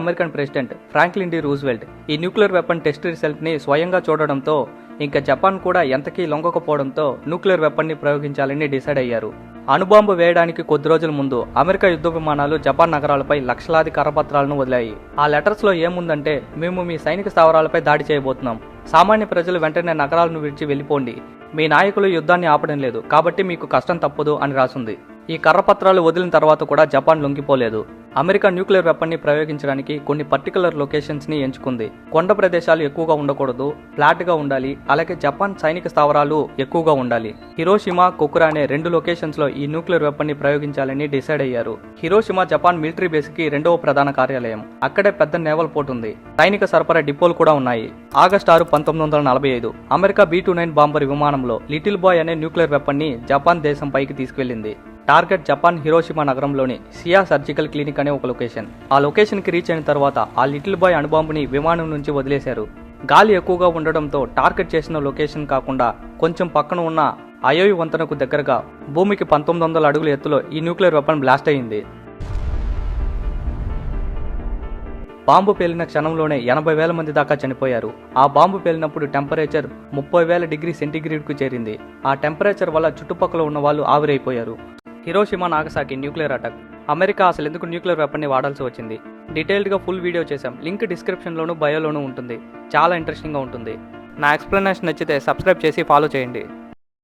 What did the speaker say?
American president Franklin D Roosevelt ఈ nuclear weapon test రిజల్ట్ని స్వయంగా చూడడంతో ఇంకా జపాన్ కూడా ఎంతకీ లొంగకపోవడంతో న్యూక్లియర్ వెపన్ని ప్రయోగించాలని డిసైడ్ అయ్యారు. అణుబాంబు వేయడానికి కొద్ది రోజుల ముందు అమెరికా యుద్ధ విమానాలు జపాన్ నగరాలపై లక్షలాది కరపత్రాలను వదిలాయి. ఆ లెటర్స్లో ఏముందంటే, మేము మీ సైనిక స్థావరాలపై దాడి చేయబోతున్నాం, సామాన్య ప్రజలు వెంటనే నగరాలను విడిచి వెళ్ళిపోండి, మీ నాయకులు యుద్ధాన్ని ఆపడం లేదు కాబట్టి మీకు కష్టం తప్పదు అని రాసుంది. ఈ కర్రపత్రాలు వదిలిన తర్వాత కూడా జపాన్ లొంగిపోలేదు. అమెరికా న్యూక్లియర్ వెపన్ని ప్రయోగించడానికి కొన్ని పర్టికులర్ లొకేషన్స్ ని ఎంచుకుంది. కొండ ప్రదేశాలు ఎక్కువగా ఉండకూడదు, ఫ్లాట్ గా ఉండాలి, అలాగే జపాన్ సైనిక స్థావరాలు ఎక్కువగా ఉండాలి. హిరోషిమా, కొకురా అనే 2 లొకేషన్స్ లో ఈ న్యూక్లియర్ వెపన్ని ప్రయోగించాలని డిసైడ్ అయ్యారు. హిరోషిమా జపాన్ మిలిటరీ బేస్ కి 2వ ప్రధాన కార్యాలయం. అక్కడే పెద్ద నేవల్ పోర్ట్ ఉంది. సైనిక సరఫరా డిపోలు కూడా ఉన్నాయి. ఆగస్టు 6, 1945 అమెరికా B-29 బాంబర్ విమానంలో లిటిల్ బాయ్ అనే న్యూక్లియర్ వెపన్ని జపాన్ దేశం పైకి తీసుకెళ్లింది. టార్గెట్ జపాన్ హిరోషిమా నగరంలోని సియా సర్జికల్ క్లినిక్ అనే ఒక లొకేషన్. ఆ లొకేషన్ కి రీచ్ అయిన తర్వాత ఆ లిటిల్ బాయ్ అణుబాంబుని విమానం నుంచి వదిలేశారు. గాలి ఎక్కువగా ఉండడంతో టార్గెట్ చేసిన లొకేషన్ కాకుండా కొంచెం పక్కన ఉన్న అయోయి వంతెనకు దగ్గరగా భూమికి 1900 అడుగుల ఎత్తులో ఈ న్యూక్లియర్ వెపన్ బ్లాస్ట్ అయింది. బాంబు పేలిన క్షణంలోనే 80,000 మంది దాకా చనిపోయారు. ఆ బాంబు పేలినప్పుడు టెంపరేచర్ 30,000 డిగ్రీ సెంటీగ్రేడ్కు చేరింది. ఆ టెంపరేచర్ వల్ల చుట్టుపక్కల ఉన్న వాళ్ళు ఆవిరైపోయారు. Hiroshima, Nagasaki nuclear attack. America అసలు ఎందుకు న్యూక్లియర్ వెపన్ని వాడాల్సి వచ్చింది? డీటెయిల్డ్గా ఫుల్ వీడియో చేశాం. లింక్ డిస్క్రిప్షన్లోను బయోలోనూ ఉంటుంది. చాలా ఇంట్రెస్టింగ్గా ఉంటుంది. నా ఎక్స్ప్లెనేషన్ నచ్చితే సబ్స్క్రైబ్ చేసి ఫాలో చేయండి.